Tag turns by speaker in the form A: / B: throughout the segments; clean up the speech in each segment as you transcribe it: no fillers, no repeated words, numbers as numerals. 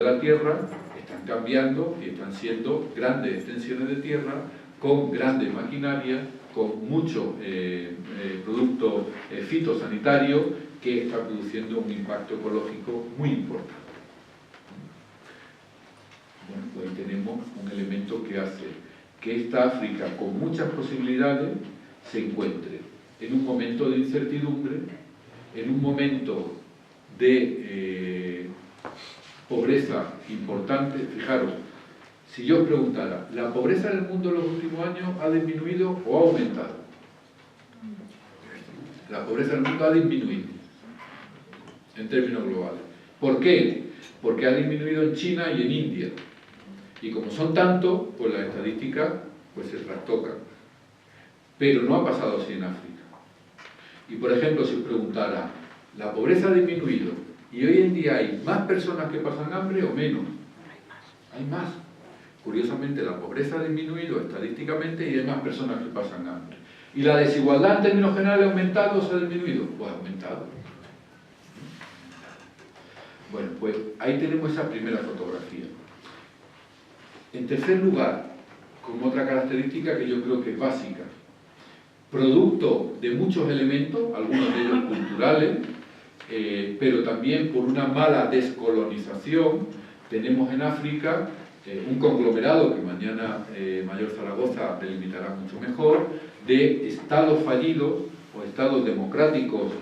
A: de la tierra están cambiando y están siendo grandes extensiones de tierra con grandes maquinarias, con mucho producto fitosanitario que está produciendo un impacto ecológico muy importante. Bueno, pues ahí tenemos un elemento que hace que esta África con muchas posibilidades se encuentre en un momento de incertidumbre, en un momento de pobreza importante. Fijaros, si yo os preguntara, ¿la pobreza en el mundo en los últimos años ha disminuido o ha aumentado? La pobreza en el mundo ha disminuido, en términos globales. ¿Por qué? Porque ha disminuido en China y en India. Y como son tantos, pues las estadísticas pues se trastocan. Pero no ha pasado así en África. Y por ejemplo, si os preguntara, ¿la pobreza ha disminuido? ¿Y hoy en día hay más personas que pasan hambre o menos? Hay más. Curiosamente, la pobreza ha disminuido estadísticamente y hay más personas que pasan hambre. ¿Y la desigualdad en términos generales ha aumentado o se ha disminuido? Pues ha aumentado. Bueno, pues ahí tenemos esa primera fotografía. En tercer lugar, como otra característica que yo creo que es básica, producto de muchos elementos, algunos de ellos culturales, pero también por una mala descolonización, tenemos en África un conglomerado que mañana Mayor Zaragoza delimitará mucho mejor, de estados fallidos o estados democráticos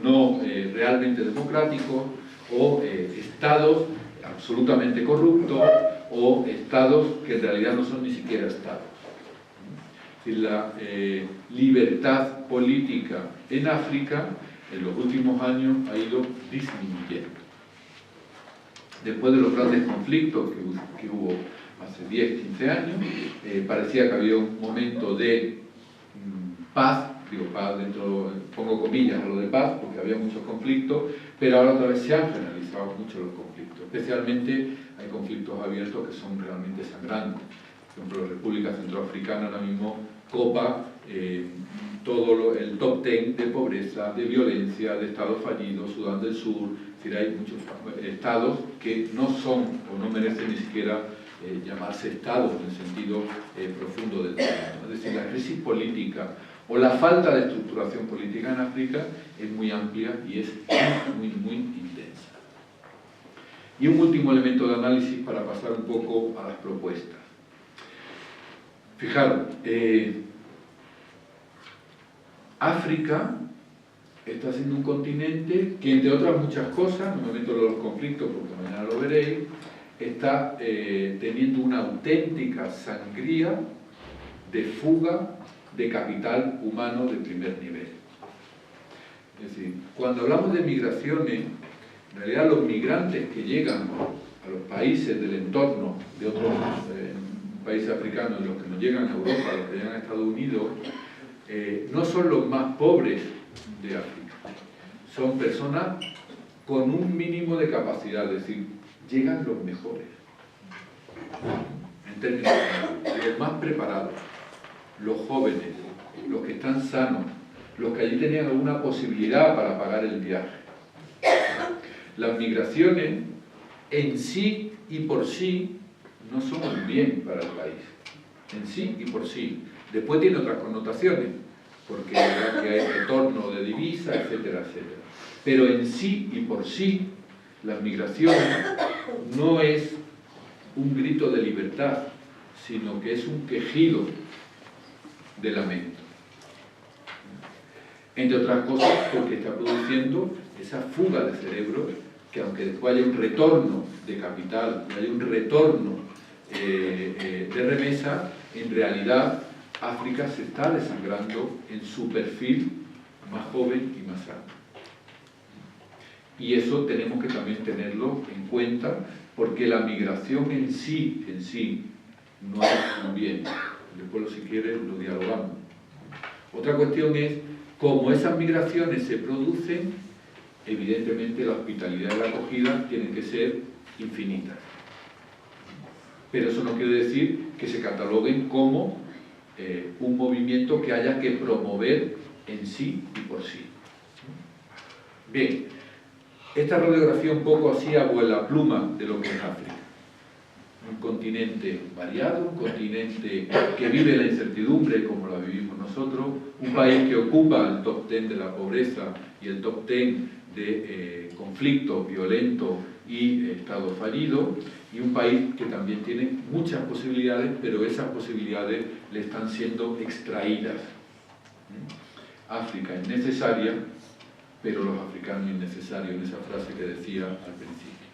A: no realmente democráticos, o estados absolutamente corruptos, o estados que en realidad no son ni siquiera estados. Es decir, la libertad política en África en los últimos años ha ido disminuyendo. Después de los grandes conflictos que hubo hace 10, 15 años, parecía que había un momento de paz, digo paz dentro, pongo comillas a lo de paz, porque había muchos conflictos, pero ahora otra vez se han generalizado mucho los conflictos. Especialmente hay conflictos abiertos que son realmente sangrantes. Por ejemplo, la República Centroafricana ahora mismo copa todo el top 10 de pobreza, de violencia, de estados fallidos, Sudán del Sur. Es decir, hay muchos estados que no son o no merecen ni siquiera llamarse estados en el sentido profundo del término. Es decir, la crisis política o la falta de estructuración política en África es muy amplia y es muy intensa. Y un último elemento de análisis para pasar un poco a las propuestas. Fijaros, África está siendo un continente que, entre otras muchas cosas, no me meto en los conflictos porque mañana lo veréis, está teniendo una auténtica sangría de fuga de capital humano de primer nivel. Es decir, cuando hablamos de migraciones, en realidad los migrantes que llegan a los países del entorno de otros países africanos, los que nos llegan a Europa, los que llegan a Estados Unidos, no son los más pobres de África. Son personas con un mínimo de capacidad, es decir, llegan los mejores, en términos generales, los más preparados, los jóvenes, los que están sanos, los que allí tenían alguna posibilidad para pagar el viaje. Las migraciones en sí y por sí no son un bien para el país, en sí y por sí. Después tiene otras connotaciones, porque hay retorno de divisas, etcétera, etcétera. Pero en sí y por sí, las migraciones no es un grito de libertad, sino que es un quejido de lamento. Entre otras cosas, porque está produciendo esa fuga de cerebros que, aunque después haya un retorno de capital, haya un retorno de remesa, en realidad África se está desangrando en su perfil más joven y más sano. Y eso tenemos que también tenerlo en cuenta, porque la migración en sí no es un bien. Después, si quieres, lo dialogamos. Otra cuestión es, como esas migraciones se producen, evidentemente la hospitalidad y la acogida tienen que ser infinitas. Pero eso no quiere decir que se cataloguen como un movimiento que haya que promover en sí y por sí. Bien, Esta radiografía un poco así a vuela pluma de lo que es África. Un continente variado, un continente que vive la incertidumbre como la vivimos nosotros, un país que ocupa el top 10 de la pobreza y el top 10 de conflictos violentos y estado fallido, y un país que también tiene muchas posibilidades, pero esas posibilidades le están siendo extraídas. África es necesaria, pero los africanos innecesarios, en esa frase que decía al principio.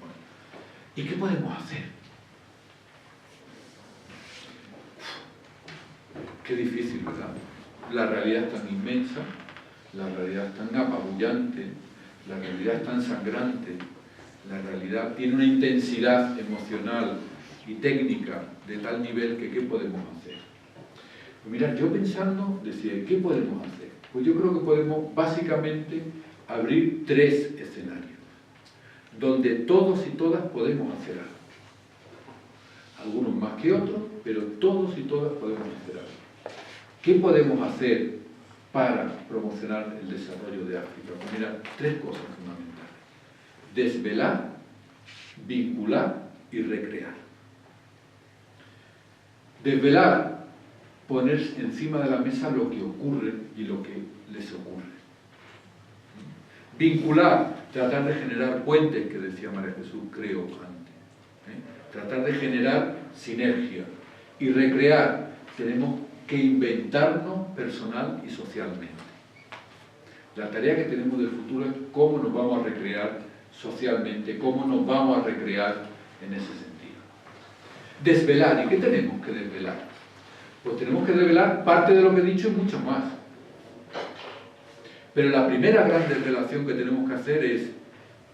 A: Bueno, ¿y qué podemos hacer? Qué difícil, ¿verdad? La realidad es tan inmensa, la realidad es tan apabullante, la realidad es tan sangrante, la realidad tiene una intensidad emocional y técnica de tal nivel que ¿qué podemos hacer? Pues mirad, yo pensando, decía, ¿qué podemos hacer? Pues yo creo que podemos básicamente abrir 3 escenarios, donde todos y todas podemos hacer algo. Algunos más que otros, pero todos y todas podemos hacer algo. ¿Qué podemos hacer para promocionar el desarrollo de África? Pues mirad, 3 cosas fundamentales. Desvelar, vincular y recrear. Desvelar, poner encima de la mesa lo que ocurre y lo que les ocurre. Vincular, tratar de generar puentes, que decía María Jesús, creo, antes. Tratar de generar sinergia. Y recrear, tenemos que inventarnos personal y socialmente. La tarea que tenemos del futuro es cómo nos vamos a recrear socialmente, cómo nos vamos a recrear en ese sentido. Desvelar, ¿y qué tenemos que desvelar? Pues tenemos que desvelar parte de lo que he dicho y mucho más. Pero la primera gran desvelación que tenemos que hacer es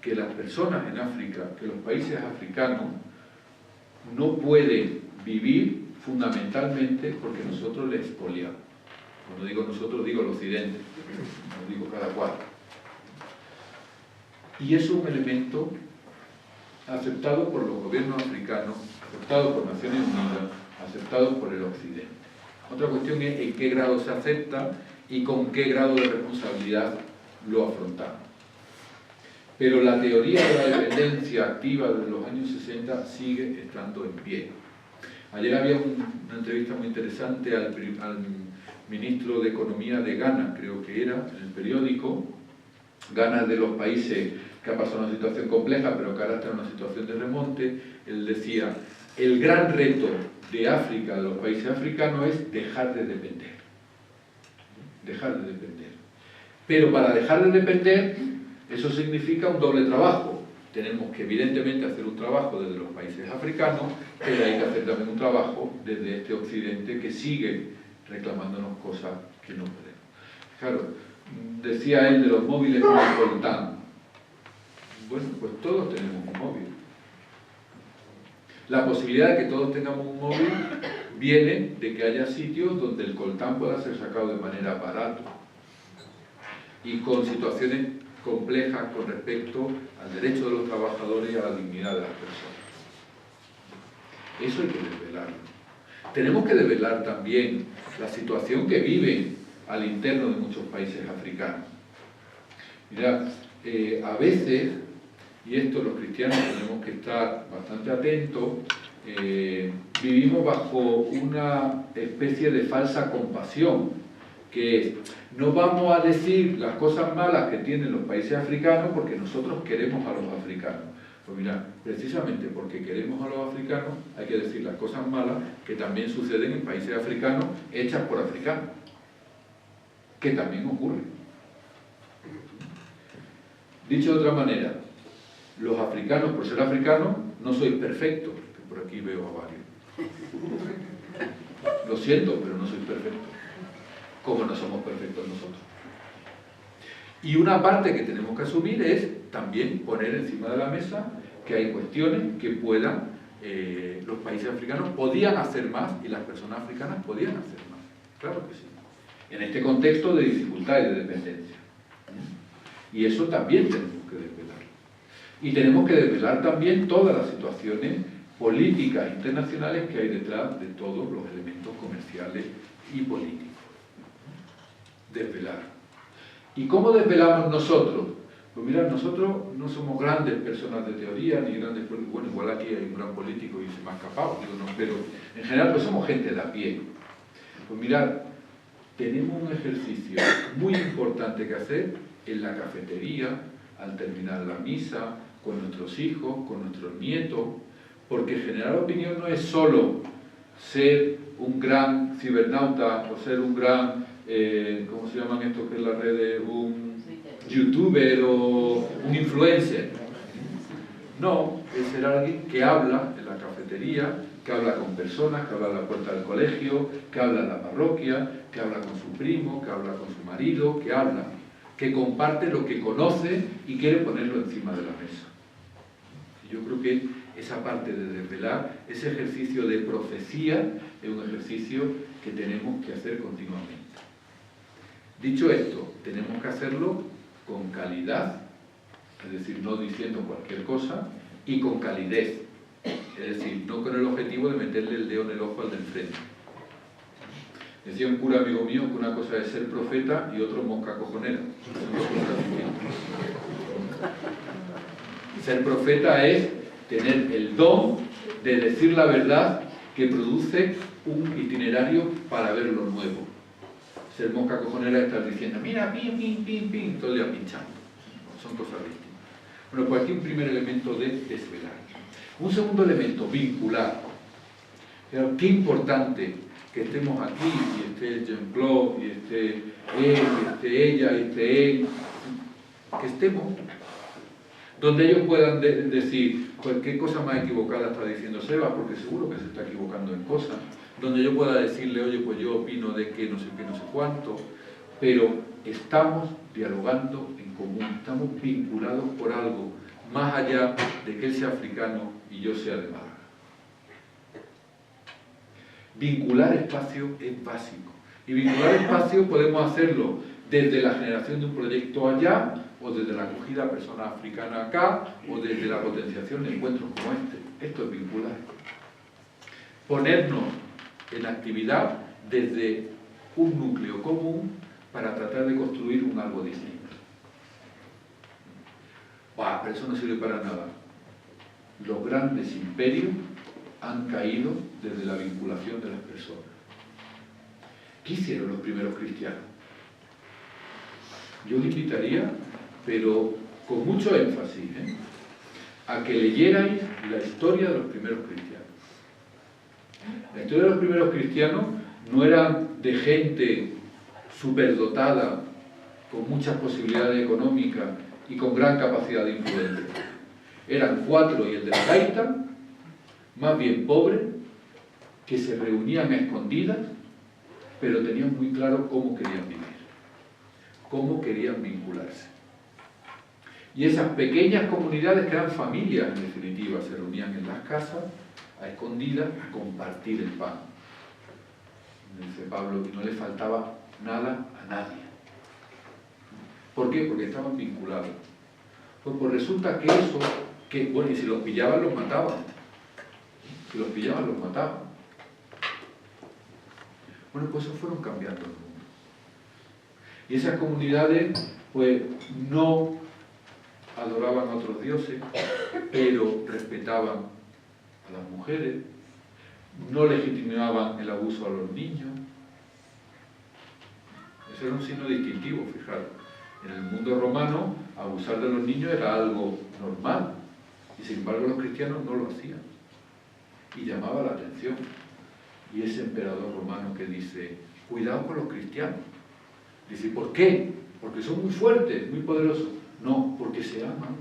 A: que las personas en África, que los países africanos, no pueden vivir fundamentalmente porque nosotros les expoliamos. Cuando digo nosotros, digo el occidente, no digo cada cual. Y eso es un elemento aceptado por los gobiernos africanos, aceptado por Naciones Unidas, aceptado por el occidente. Otra cuestión es en qué grado se acepta y con qué grado de responsabilidad lo afrontamos. Pero la teoría de la dependencia activa desde los años 60 sigue estando en pie. Ayer había una entrevista muy interesante al ministro de Economía de Ghana, creo que era, en el periódico. Ghana es de los países que ha pasado una situación compleja, pero que ahora está en una situación de remonte. Él decía, el gran reto de África, de los países africanos, es dejar de depender. Dejar de depender. Pero para dejar de depender, eso significa un doble trabajo. Tenemos que evidentemente hacer un trabajo desde los países africanos, pero hay que hacer también un trabajo desde este occidente que sigue reclamándonos cosas que no podemos. Claro, decía él de los móviles con el coltán. Bueno, pues todos tenemos un móvil. La posibilidad de que todos tengamos un móvil viene de que haya sitios donde el coltán pueda ser sacado de manera barata y con situaciones complejas con respecto al derecho de los trabajadores y a la dignidad de las personas. Eso hay que desvelarlo. Tenemos que desvelar también la situación que viven al interno de muchos países africanos. Mirad, a veces, y esto los cristianos tenemos que estar bastante atentos, vivimos bajo una especie de falsa compasión, que es, no vamos a decir las cosas malas que tienen los países africanos porque nosotros queremos a los africanos. Pues mira, precisamente porque queremos a los africanos hay que decir las cosas malas que también suceden en países africanos hechas por africanos, que también ocurre. Dicho de otra manera, los africanos, por ser africanos, no sois perfectos, que por aquí veo a varios. Lo siento, pero no sois perfectos, como no somos perfectos nosotros. Y una parte que tenemos que asumir es también poner encima de la mesa que hay cuestiones que puedan, los países africanos podían hacer más y las personas africanas podían hacer más. Claro que sí. En este contexto de dificultad y de dependencia. Y eso también tenemos que desvelar. Y tenemos que desvelar también todas las situaciones políticas internacionales que hay detrás de todos los elementos comerciales y políticos. Desvelar. ¿Y cómo desvelamos nosotros? Pues mirad, nosotros no somos grandes personas de teoría, ni grandes políticos, bueno, igual aquí hay un gran político y se me ha escapado, digo, no, pero en general pues somos gente de a pie. Pues mirad, tenemos un ejercicio muy importante que hacer en la cafetería, al terminar la misa, con nuestros hijos, con nuestros nietos, porque generar opinión no es solo ser un gran cibernauta o ser un gran, ¿cómo se llaman estos que en las redes? Un youtuber o un influencer. No, es ser alguien que habla en la cafetería, que habla con personas, que habla en la puerta del colegio, que habla en la parroquia, que habla con su primo, que habla con su marido, que habla, que comparte lo que conoce y quiere ponerlo encima de la mesa. Y yo creo que esa parte de desvelar, ese ejercicio de profecía, es un ejercicio que tenemos que hacer continuamente. Dicho esto, tenemos que hacerlo con calidad, es decir, no diciendo cualquier cosa, y con calidez, es decir, no con el objetivo de meterle el dedo en el ojo al del frente. Decía un cura amigo mío que una cosa es ser profeta y otro mosca cojonera. Ser profeta es tener el don de decir la verdad que produce un itinerario para ver lo nuevo. Ser mosca cojonera es estar diciendo, mira, pim, pim, pim, pim, todo el día pinchando. Son cosas distintas. Bueno, pues aquí un primer elemento de desvelar. Un segundo elemento, vincular. Pero qué importante que estemos aquí, y esté Jean-Claude, y esté él, y esté ella, y esté él, que estemos, donde ellos puedan decir, pues qué cosa más equivocada está diciendo Seba, porque seguro que se está equivocando en cosas, donde yo pueda decirle, oye, pues yo opino de que no sé qué, no sé cuánto, pero estamos dialogando en común, estamos vinculados por algo, más allá de que él sea africano y yo sea de Málaga. Vincular espacio es básico. Y vincular espacio podemos hacerlo desde la generación de un proyecto allá, o desde la acogida a personas africanas acá, o desde la potenciación de encuentros como este. Esto es vincular. Ponernos en actividad desde un núcleo común para tratar de construir un algo distinto. Bah, pero eso no sirve para nada. Los grandes imperios han caído desde la vinculación de las personas. ¿Qué hicieron los primeros cristianos? Yo os invitaría, pero con mucho énfasis, a que leyerais la historia de los primeros cristianos. La historia de los primeros cristianos no era de gente superdotada, con muchas posibilidades económicas y con gran capacidad de influencia. Eran 4 y el de la gaita, más bien pobres, que se reunían a escondidas, pero tenían muy claro cómo querían vivir, cómo querían vincularse. Y esas pequeñas comunidades, que eran familias en definitiva, se reunían en las casas, a escondidas, a compartir el pan. Dice Pablo que no le faltaba nada a nadie. ¿Por qué? Porque estaban vinculados. Pues resulta que eso, bueno, y si los pillaban, los mataban. Si los pillaban, los mataban. Bueno, pues eso fueron cambiando el mundo. Y esas comunidades, pues, no adoraban a otros dioses, pero respetaban a las mujeres, no legitimaban el abuso a los niños. Eso era un signo distintivo, fijaros. En el mundo romano, abusar de los niños era algo normal, y sin embargo los cristianos no lo hacían. Y llamaba la atención. Y ese emperador romano que dice, cuidado con los cristianos. Dice, ¿por qué? Porque son muy fuertes, muy poderosos. No, porque se aman.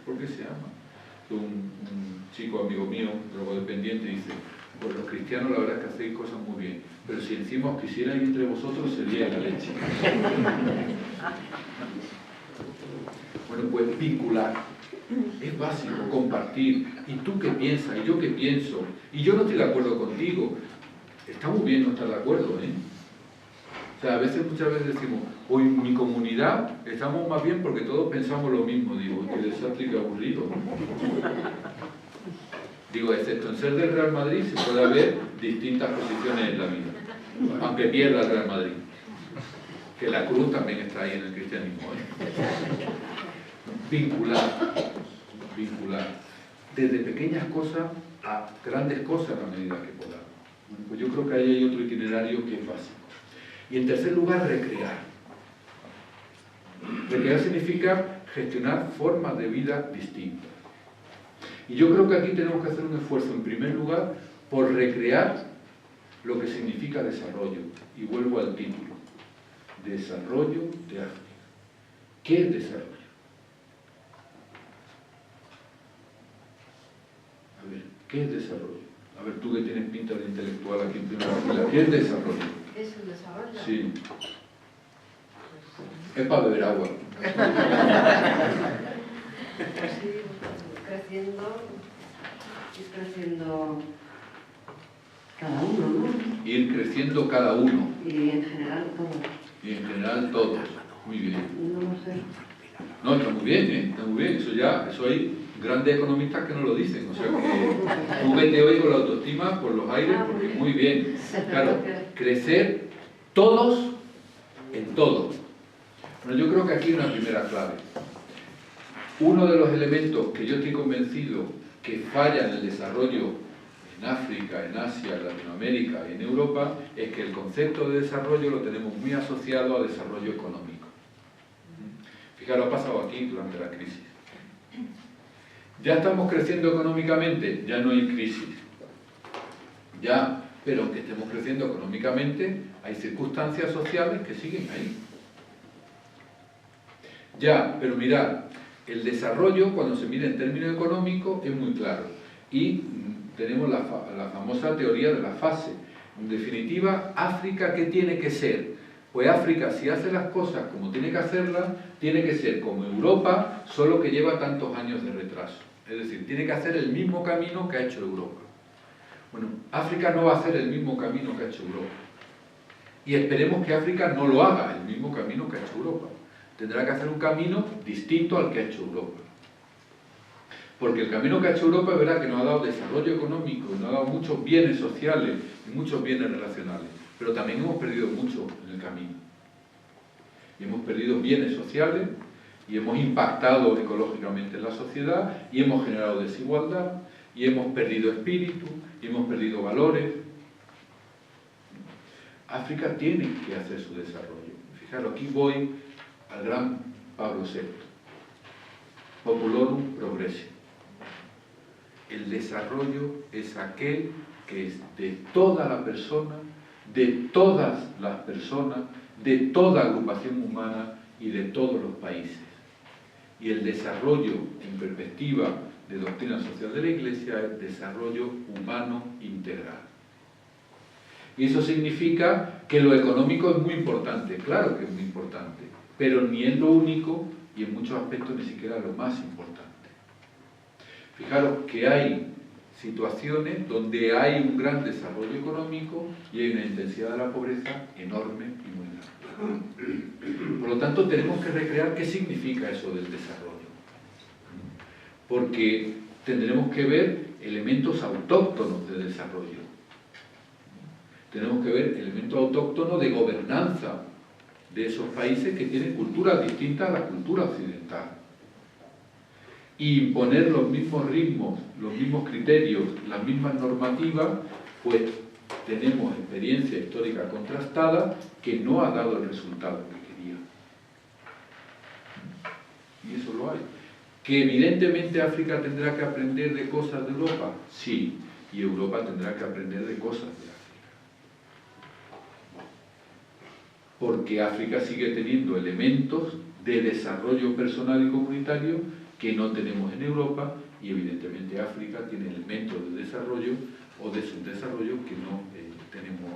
A: Porque se aman. Un chico amigo mío, drogodependiente, dice, pues los cristianos la verdad es que hacéis cosas muy bien, pero si encima os quisierais entre vosotros sería la leche. Bueno, pues vincular. Es básico, compartir. ¿Y tú qué piensas? ¿Y yo qué pienso? Y yo no estoy de acuerdo contigo. Está muy bien no estar de acuerdo, O sea, muchas veces decimos, hoy en mi comunidad estamos más bien porque todos pensamos lo mismo. Digo, qué desastre y qué aburrido. Digo, excepto en ser del Real Madrid se puede haber distintas posiciones en la vida, aunque pierda el Real Madrid. que la cruz también está ahí en el cristianismo, ¿eh? Vincular, desde pequeñas cosas a grandes cosas a la medida que podamos. Bueno, pues yo creo que ahí hay otro itinerario que es básico. Y en tercer lugar, recrear. Recrear significa gestionar formas de vida distintas. Y yo creo que aquí tenemos que hacer un esfuerzo, en primer lugar, por recrear lo que significa desarrollo. Y vuelvo al título. Desarrollo de África. ¿Qué es desarrollo? A ver, ¿qué es desarrollo? A ver, tú que tienes pinta de intelectual aquí en primera fila, ¿qué es desarrollo?
B: ¿Qué es el desarrollo?
A: Sí. Es para beber agua.
B: Pues sí, creciendo cada uno, ¿no?
A: Ir creciendo cada uno.
B: Y en general todos.
A: Y en general todos. Muy bien.
B: No lo sé.
A: No, está muy bien, ¿eh? Está muy bien. Eso hay grandes economistas que no lo dicen. O sea que tú vete hoy con la autoestima por los aires, porque muy bien. Claro, crecer todos en todo. Bueno, yo creo que aquí hay una primera clave. Uno de los elementos que yo estoy convencido que falla en el desarrollo en África, en Asia, en Latinoamérica y en Europa es que el concepto de desarrollo lo tenemos muy asociado a desarrollo económico. Fijaros, ha pasado aquí durante la crisis. Ya estamos creciendo económicamente, ya no hay crisis. Ya, pero aunque estemos creciendo económicamente, hay circunstancias sociales que siguen ahí. Ya, pero mirad, el desarrollo, cuando se mide en términos económicos, es muy claro. Y tenemos la famosa teoría de la fase. En definitiva, África, ¿qué tiene que ser? Pues África, si hace las cosas como tiene que hacerlas, tiene que ser como Europa, solo que lleva tantos años de retraso. Es decir, tiene que hacer el mismo camino que ha hecho Europa. Bueno, África no va a hacer el mismo camino que ha hecho Europa. Y esperemos que África no lo haga, el mismo camino que ha hecho Europa. Tendrá que hacer un camino distinto al que ha hecho Europa. Porque el camino que ha hecho Europa es verdad que nos ha dado desarrollo económico, nos ha dado muchos bienes sociales y muchos bienes relacionales, pero también hemos perdido mucho en el camino. Y hemos perdido bienes sociales y hemos impactado ecológicamente en la sociedad y hemos generado desigualdad y hemos perdido espíritu y hemos perdido valores. África tiene que hacer su desarrollo. Fijaros, aquí voy al gran Pablo VI. Populorum progressio. El desarrollo es aquel que es de toda la persona, de todas las personas, de toda agrupación humana y de todos los países. Y el desarrollo en perspectiva de doctrina social de la Iglesia es desarrollo humano integral. Y eso significa que lo económico es muy importante, claro que es muy importante, pero ni es lo único y en muchos aspectos ni siquiera lo más importante. Fijaros que hay situaciones donde hay un gran desarrollo económico y hay una intensidad de la pobreza enorme y muy grande. Por lo tanto, tenemos que recrear qué significa eso del desarrollo. Porque tendremos que ver elementos autóctonos de desarrollo. Tenemos que ver elementos autóctonos de gobernanza de esos países que tienen culturas distintas a la cultura occidental. Y imponer los mismos ritmos, los mismos criterios, las mismas normativas, pues tenemos experiencia histórica contrastada que no ha dado el resultado que quería. Y eso lo hay. ¿Que evidentemente África tendrá que aprender de cosas de Europa? Sí, y Europa tendrá que aprender de cosas de África. Porque África sigue teniendo elementos de desarrollo personal y comunitario que no tenemos en Europa, y evidentemente África tiene elementos de desarrollo o de subdesarrollo que no tenemos,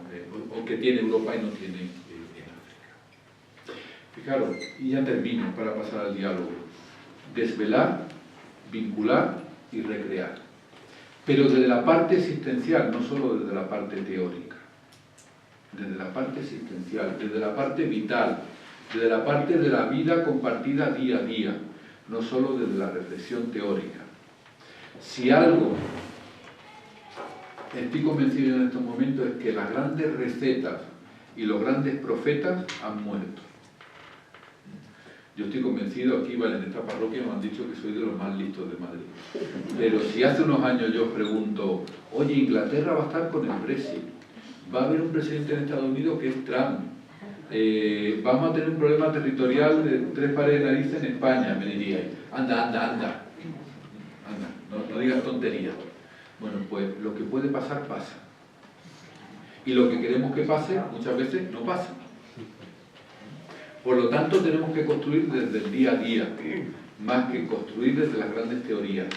A: o que tiene Europa y no tiene en África. Fijaros, y ya termino para pasar al diálogo. Desvelar, vincular y recrear. Pero desde la parte existencial, no solo desde la parte teórica. Desde la parte existencial, desde la parte vital, desde la parte de la vida compartida día a día, no solo desde la reflexión teórica. Si algo estoy convencido en estos momentos es que las grandes recetas y los grandes profetas han muerto. Yo estoy convencido, aquí vale, en esta parroquia me han dicho que soy de los más listos de Madrid. Pero si hace unos años yo os pregunto, oye, Inglaterra va a estar con el Brexit, va a haber un presidente en Estados Unidos que es Trump, vamos a tener un problema territorial de 3 pares de narices en España, me diríais, anda, no digas tonterías. Bueno, pues lo que puede pasar, pasa. Y lo que queremos que pase, muchas veces no pasa. Por lo tanto, tenemos que construir desde el día a día, más que construir desde las grandes teorías.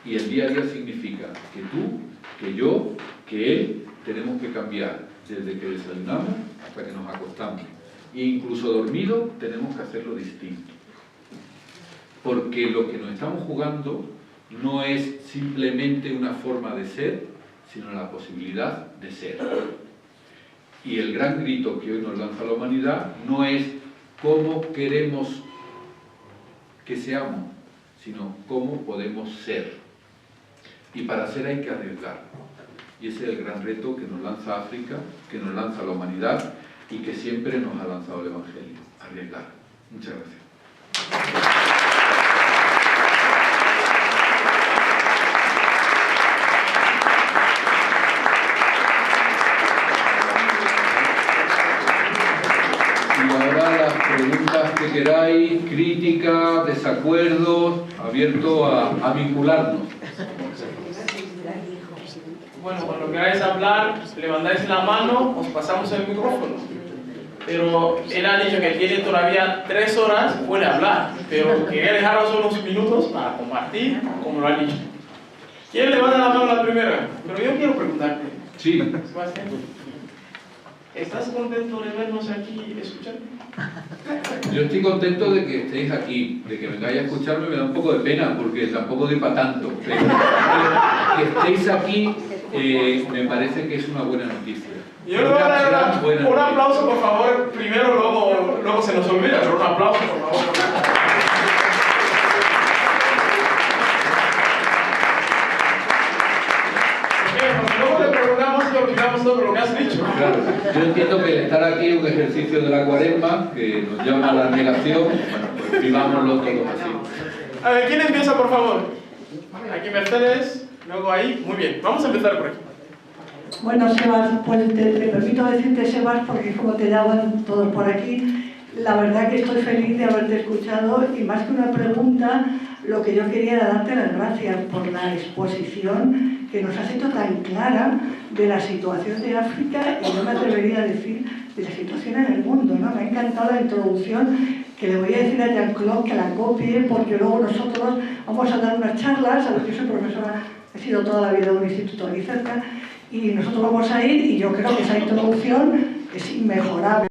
A: Y el día a día significa que tú, que yo, que él, tenemos que cambiar desde que desayunamos hasta que nos acostamos. E incluso dormido tenemos que hacerlo distinto. Porque lo que nos estamos jugando no es simplemente una forma de ser, sino la posibilidad de ser. Y el gran grito que hoy nos lanza la humanidad no es cómo queremos que seamos, sino cómo podemos ser. Y para ser hay que arriesgar. Y ese es el gran reto que nos lanza África, que nos lanza la humanidad y que siempre nos ha lanzado el Evangelio. Arriesgar. Muchas gracias. Preguntas que queráis, críticas, desacuerdos, abierto a vincularnos.
C: Bueno, cuando queráis hablar, levantáis la mano, os pasamos el micrófono. Pero él ha dicho que tiene todavía 3 horas, puede hablar, pero quería dejaros unos minutos para compartir, como lo ha dicho. ¿Quién levanta la mano la primera? Pero yo quiero preguntarte.
A: Sí.
C: Sebastián, ¿estás contento de vernos aquí y escucharme?
A: Yo estoy contento de que estéis aquí, de que vengáis a escucharme. Me da un poco de pena porque tampoco doy para tanto, pero que estéis aquí me parece que es una buena noticia.
C: Yo le voy a dar un aplauso, por favor, primero, luego se nos olvida, pero un aplauso, por favor. Luego le preguntamos y olvidamos todo lo que has dicho.
A: Claro, yo entiendo que el estar aquí es un ejercicio de la cuaresma que nos llama a la negación. Bueno, pues vivámoslo todos así.
C: A ver, ¿quién empieza, por favor? Aquí Mercedes, luego ahí. Muy bien, vamos a empezar por aquí.
D: Bueno, Sebas, pues te permito decirte Sebas porque como te llaman todos por aquí, la verdad que estoy feliz de haberte escuchado y más que una pregunta, lo que yo quería era darte las gracias por la exposición que nos has hecho tan clara de la situación de África y yo me atrevería a decir de la situación en el mundo, ¿no? Me ha encantado la introducción que le voy a decir a Jean-Claude que la copie porque luego nosotros vamos a dar unas charlas, a ver, yo soy profesora, he sido toda la vida en un instituto aquí cerca y nosotros vamos a ir y yo creo que esa introducción es inmejorable.